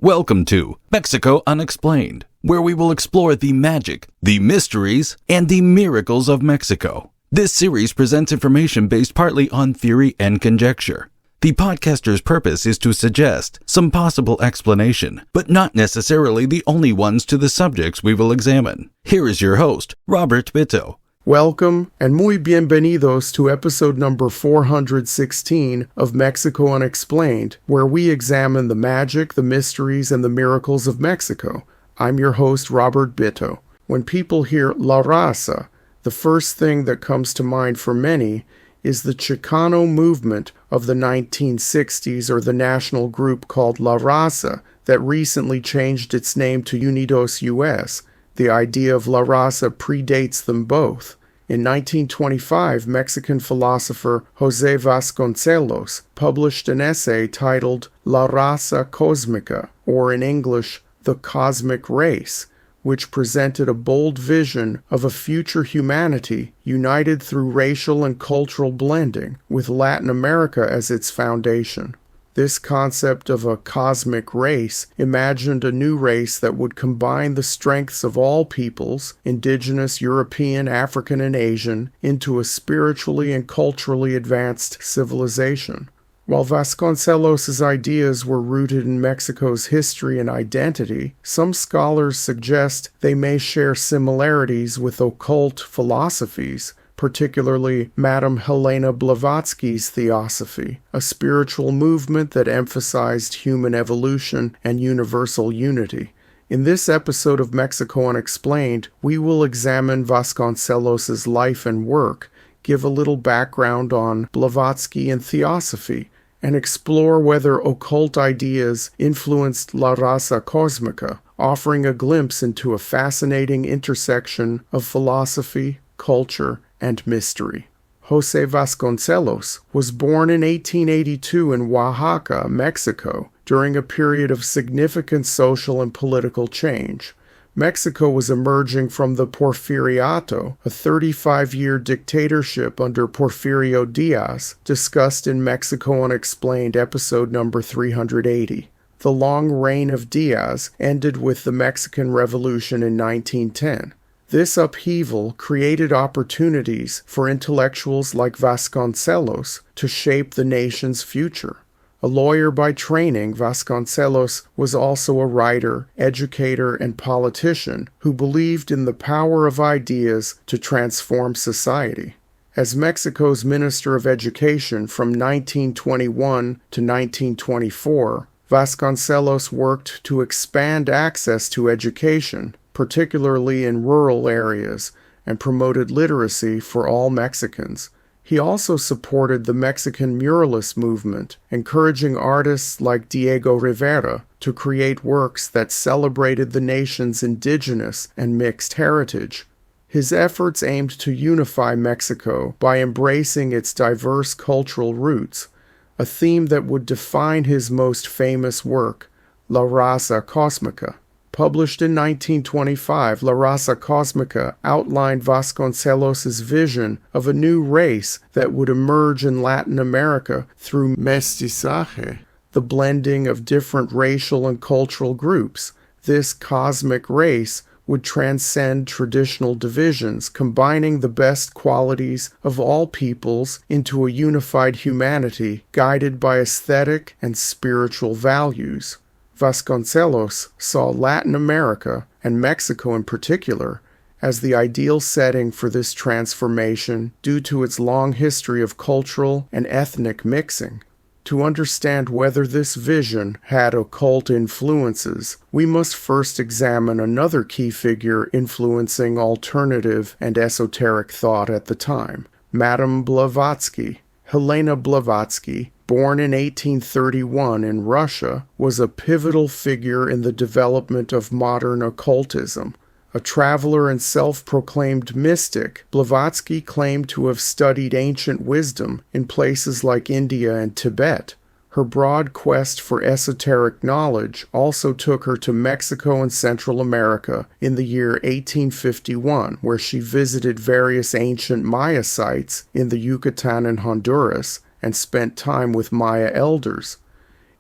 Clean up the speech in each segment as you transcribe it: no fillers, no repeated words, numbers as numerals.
Welcome to Mexico Unexplained, where we will explore the magic, the mysteries, and the miracles of Mexico. This series presents information based partly on theory and conjecture. The podcaster's purpose is to suggest some possible explanation, but not necessarily the only ones to the subjects we will examine. Here is your host, Robert Bitto. Welcome and muy bienvenidos to episode number 416 of Mexico Unexplained, where we examine the magic, the mysteries, and the miracles of Mexico. I'm your host, Robert Bitto. When people hear La Raza, the first thing that comes to mind for many is the Chicano movement of the 1960s, or the national group called La Raza that recently changed its name to Unidos US. The idea of La Raza predates them both. In 1925, Mexican philosopher José Vasconcelos published an essay titled La Raza Cósmica, or in English, The Cosmic Race, which presented a bold vision of a future humanity united through racial and cultural blending, with Latin America as its foundation. This concept of a cosmic race imagined a new race that would combine the strengths of all peoples, indigenous, European, African, and Asian, into a spiritually and culturally advanced civilization. While Vasconcelos' ideas were rooted in Mexico's history and identity, some scholars suggest they may share similarities with occult philosophies, particularly Madame Helena Blavatsky's Theosophy, a spiritual movement that emphasized human evolution and universal unity. In this episode of Mexico Unexplained, we will examine Vasconcelos' life and work, give a little background on Blavatsky and Theosophy, and explore whether occult ideas influenced La Raza Cósmica, offering a glimpse into a fascinating intersection of philosophy, culture, and mystery. José Vasconcelos was born in 1882 in Oaxaca, Mexico, during a period of significant social and political change. Mexico was emerging from the Porfiriato, a 35-year dictatorship under Porfirio Diaz, discussed in Mexico Unexplained episode number 380. The long reign of Diaz ended with the Mexican Revolution in 1910. This upheaval created opportunities for intellectuals like Vasconcelos to shape the nation's future. A lawyer by training, Vasconcelos was also a writer, educator, and politician who believed in the power of ideas to transform society. As Mexico's Minister of Education from 1921 to 1924, Vasconcelos worked to expand access to education, particularly in rural areas, and promoted literacy for all Mexicans. He also supported the Mexican muralist movement, encouraging artists like Diego Rivera to create works that celebrated the nation's indigenous and mixed heritage. His efforts aimed to unify Mexico by embracing its diverse cultural roots, a theme that would define his most famous work, La Raza Cósmica. Published in 1925, La Raza Cósmica outlined Vasconcelos' vision of a new race that would emerge in Latin America through mestizaje, the blending of different racial and cultural groups. This cosmic race would transcend traditional divisions, combining the best qualities of all peoples into a unified humanity guided by aesthetic and spiritual values. Vasconcelos saw Latin America, and Mexico in particular, as the ideal setting for this transformation due to its long history of cultural and ethnic mixing. To understand whether this vision had occult influences, we must first examine another key figure influencing alternative and esoteric thought at the time, Madame Blavatsky. Helena Blavatsky, born in 1831 in Russia, was a pivotal figure in the development of modern occultism. A traveler and self-proclaimed mystic, Blavatsky claimed to have studied ancient wisdom in places like India and Tibet. Her broad quest for esoteric knowledge also took her to Mexico and Central America in the year 1851, where she visited various ancient Maya sites in the Yucatan and Honduras, and spent time with Maya elders.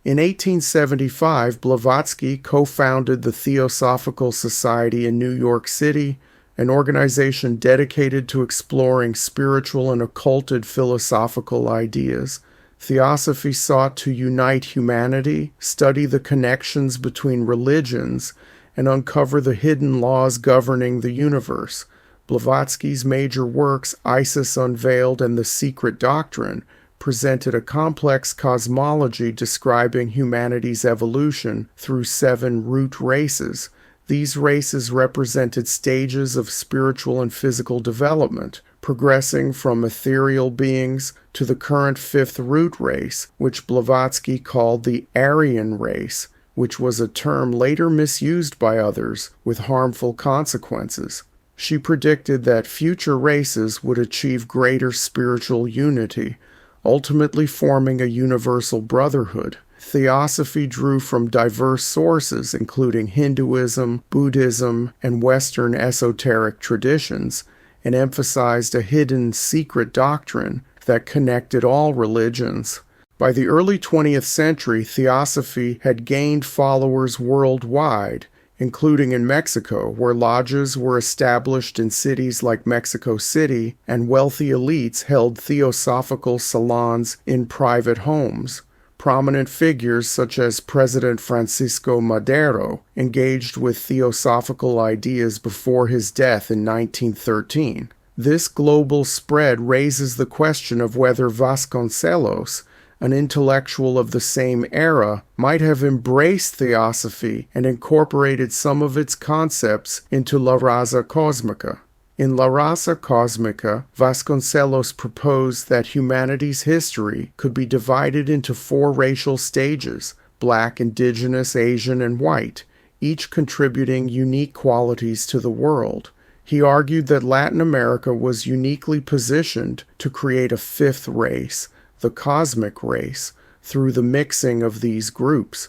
In 1875, Blavatsky co-founded the Theosophical Society in New York City, an organization dedicated to exploring spiritual and occulted philosophical ideas. Theosophy sought to unite humanity, study the connections between religions, and uncover the hidden laws governing the universe. Blavatsky's major works, Isis Unveiled and The Secret Doctrine, presented a complex cosmology describing humanity's evolution through 7 root races. These races represented stages of spiritual and physical development, progressing from ethereal beings to the current 5th root race, which Blavatsky called the Aryan race, which was a term later misused by others with harmful consequences. She predicted that future races would achieve greater spiritual unity, ultimately forming a universal brotherhood. Theosophy drew from diverse sources, including Hinduism, Buddhism, and Western esoteric traditions, and emphasized a hidden secret doctrine that connected all religions. By the early 20th century, Theosophy had gained followers worldwide, including in Mexico, where lodges were established in cities like Mexico City, and wealthy elites held theosophical salons in private homes. Prominent figures such as President Francisco Madero engaged with theosophical ideas before his death in 1913. This global spread raises the question of whether Vasconcelos, an intellectual of the same era, might have embraced Theosophy and incorporated some of its concepts into La Raza Cósmica. In La Raza Cósmica, Vasconcelos proposed that humanity's history could be divided into 4 racial stages: black, indigenous, Asian, and white, each contributing unique qualities to the world. He argued that Latin America was uniquely positioned to create a 5th race, the cosmic race, through the mixing of these groups.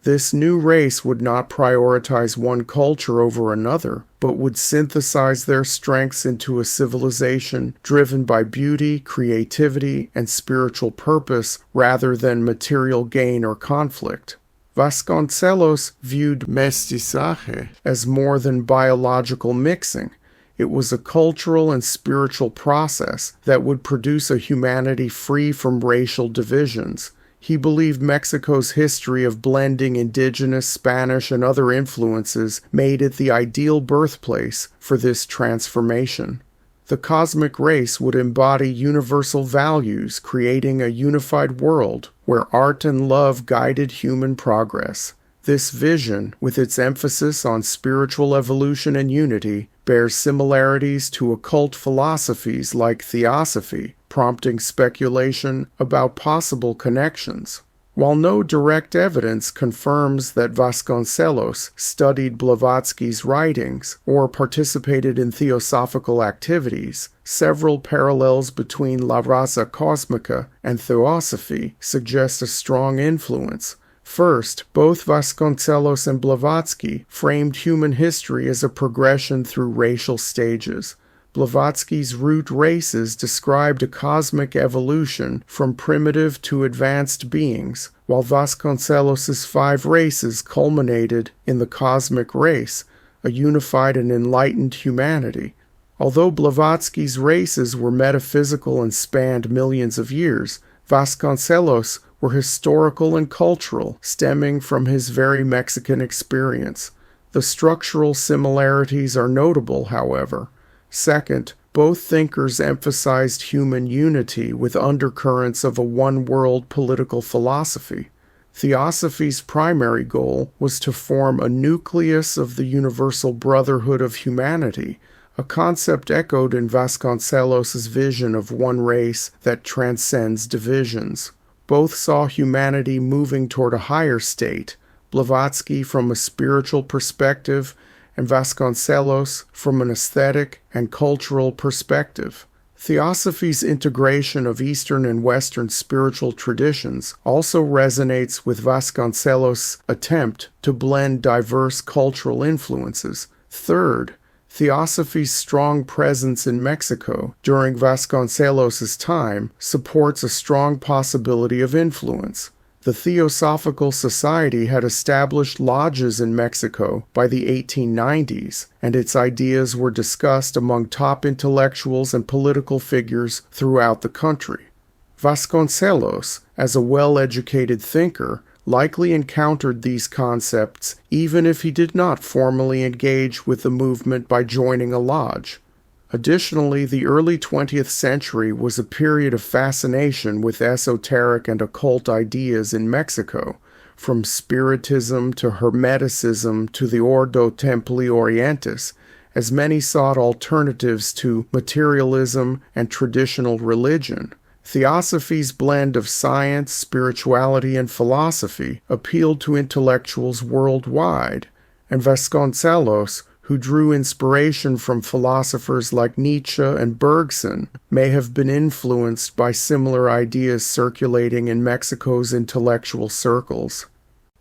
This new race would not prioritize one culture over another, but would synthesize their strengths into a civilization driven by beauty, creativity, and spiritual purpose rather than material gain or conflict. Vasconcelos viewed mestizaje as more than biological mixing. It was a cultural and spiritual process that would produce a humanity free from racial divisions. He believed Mexico's history of blending indigenous, Spanish, and other influences made it the ideal birthplace for this transformation. The cosmic race would embody universal values, creating a unified world where art and love guided human progress. This vision, with its emphasis on spiritual evolution and unity, bears similarities to occult philosophies like Theosophy, prompting speculation about possible connections. While no direct evidence confirms that Vasconcelos studied Blavatsky's writings or participated in theosophical activities, several parallels between La Raza Cósmica and Theosophy suggest a strong influence. First, both Vasconcelos and Blavatsky framed human history as a progression through racial stages. Blavatsky's root races described a cosmic evolution from primitive to advanced beings, while Vasconcelos's 5 races culminated in the cosmic race, a unified and enlightened humanity. Although Blavatsky's races were metaphysical and spanned millions of years, Vasconcelos were historical and cultural, stemming from his very Mexican experience. The structural similarities are notable, however. Second, both thinkers emphasized human unity with undercurrents of a one-world political philosophy. Theosophy's primary goal was to form a nucleus of the universal brotherhood of humanity, a concept echoed in Vasconcelos' vision of one race that transcends divisions. Both saw humanity moving toward a higher state, Blavatsky from a spiritual perspective and Vasconcelos from an aesthetic and cultural perspective. Theosophy's integration of Eastern and Western spiritual traditions also resonates with Vasconcelos' attempt to blend diverse cultural influences. Third, Theosophy's strong presence in Mexico during Vasconcelos' time supports a strong possibility of influence. The Theosophical Society had established lodges in Mexico by the 1890s, and its ideas were discussed among top intellectuals and political figures throughout the country. Vasconcelos, as a well-educated thinker, likely encountered these concepts even if he did not formally engage with the movement by joining a lodge. Additionally, the early 20th century was a period of fascination with esoteric and occult ideas in Mexico, from Spiritism to Hermeticism to the Ordo Templi Orientis, as many sought alternatives to materialism and traditional religion. Theosophy's blend of science, spirituality, and philosophy appealed to intellectuals worldwide, and Vasconcelos, who drew inspiration from philosophers like Nietzsche and Bergson, may have been influenced by similar ideas circulating in Mexico's intellectual circles.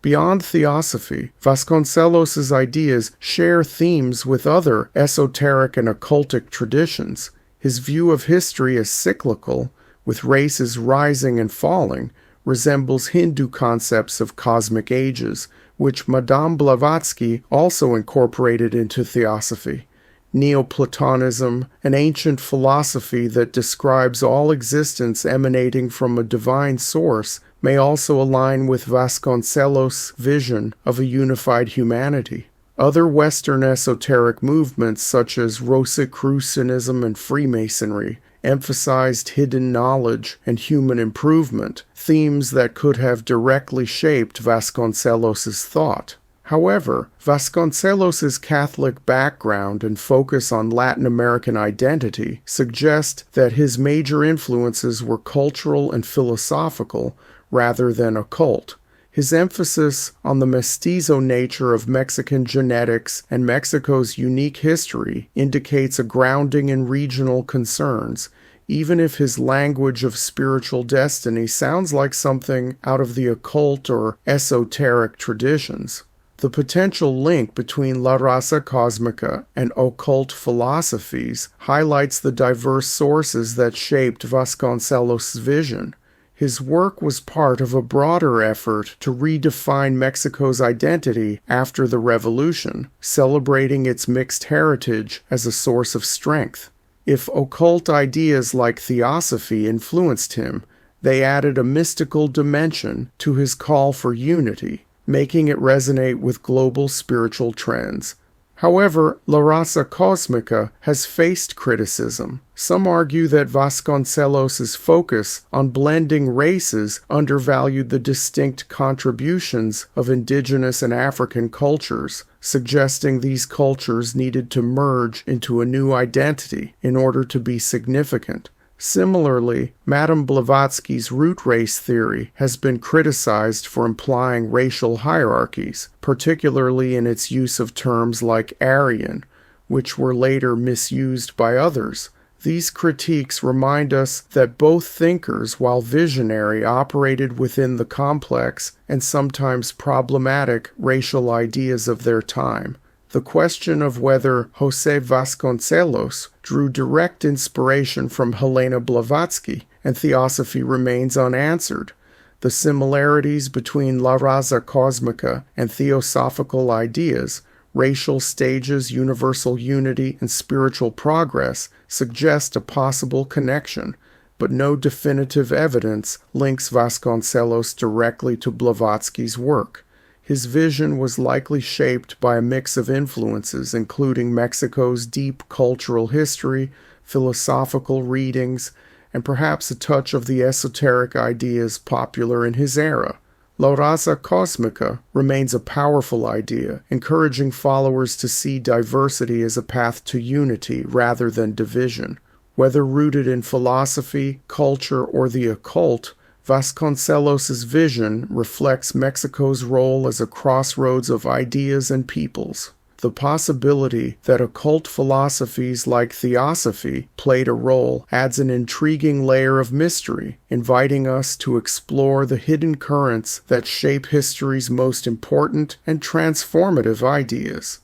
Beyond Theosophy, Vasconcelos's ideas share themes with other esoteric and occultic traditions. His view of history as cyclical, with races rising and falling, resembles Hindu concepts of cosmic ages, which Madame Blavatsky also incorporated into Theosophy. Neoplatonism, an ancient philosophy that describes all existence emanating from a divine source, may also align with Vasconcelos' vision of a unified humanity. Other Western esoteric movements such as Rosicrucianism and Freemasonry emphasized hidden knowledge and human improvement, themes that could have directly shaped Vasconcelos' thought. However, Vasconcelos' Catholic background and focus on Latin American identity suggest that his major influences were cultural and philosophical rather than occult. His emphasis on the mestizo nature of Mexican genetics and Mexico's unique history indicates a grounding in regional concerns, even if his language of spiritual destiny sounds like something out of the occult or esoteric traditions. The potential link between La Raza Cósmica and occult philosophies highlights the diverse sources that shaped Vasconcelos' vision. His work was part of a broader effort to redefine Mexico's identity after the revolution, celebrating its mixed heritage as a source of strength. If occult ideas like Theosophy influenced him, they added a mystical dimension to his call for unity, making it resonate with global spiritual trends. However, La Raza Cósmica has faced criticism. Some argue that Vasconcelos' focus on blending races undervalued the distinct contributions of indigenous and African cultures, suggesting these cultures needed to merge into a new identity in order to be significant. Similarly, Madame Blavatsky's root race theory has been criticized for implying racial hierarchies, particularly in its use of terms like Aryan, which were later misused by others. These critiques remind us that both thinkers, while visionary, operated within the complex and sometimes problematic racial ideas of their time. The question of whether José Vasconcelos drew direct inspiration from Helena Blavatsky and Theosophy remains unanswered. The similarities between La Raza Cósmica and theosophical ideas, racial stages, universal unity, and spiritual progress suggest a possible connection, but no definitive evidence links Vasconcelos directly to Blavatsky's work. His vision was likely shaped by a mix of influences, including Mexico's deep cultural history, philosophical readings, and perhaps a touch of the esoteric ideas popular in his era. La Raza Cósmica remains a powerful idea, encouraging followers to see diversity as a path to unity rather than division. Whether rooted in philosophy, culture, or the occult, Vasconcelos' vision reflects Mexico's role as a crossroads of ideas and peoples. The possibility that occult philosophies like Theosophy played a role adds an intriguing layer of mystery, inviting us to explore the hidden currents that shape history's most important and transformative ideas.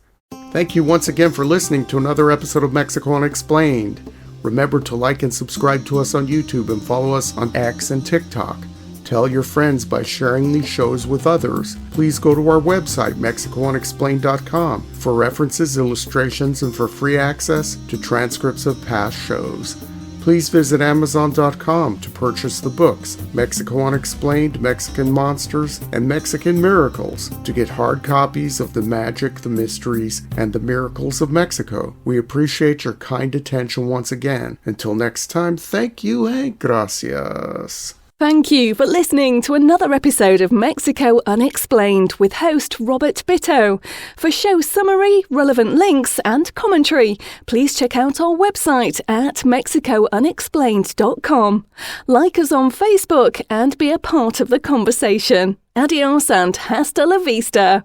Thank you once again for listening to another episode of Mexico Unexplained. Remember to like and subscribe to us on YouTube and follow us on X and TikTok. Tell your friends by sharing these shows with others. Please go to our website, MexicoUnexplained.com, for references, illustrations, and for free access to transcripts of past shows. Please visit Amazon.com to purchase the books Mexico Unexplained, Mexican Monsters, and Mexican Miracles to get hard copies of the magic, the mysteries, and the miracles of Mexico. We appreciate your kind attention once again. Until next time, thank you and gracias. Thank you for listening to another episode of Mexico Unexplained with host Robert Bitto. For show summary, relevant links and commentary, please check out our website at mexicounexplained.com. Like us on Facebook and be a part of the conversation. Adios and hasta la vista.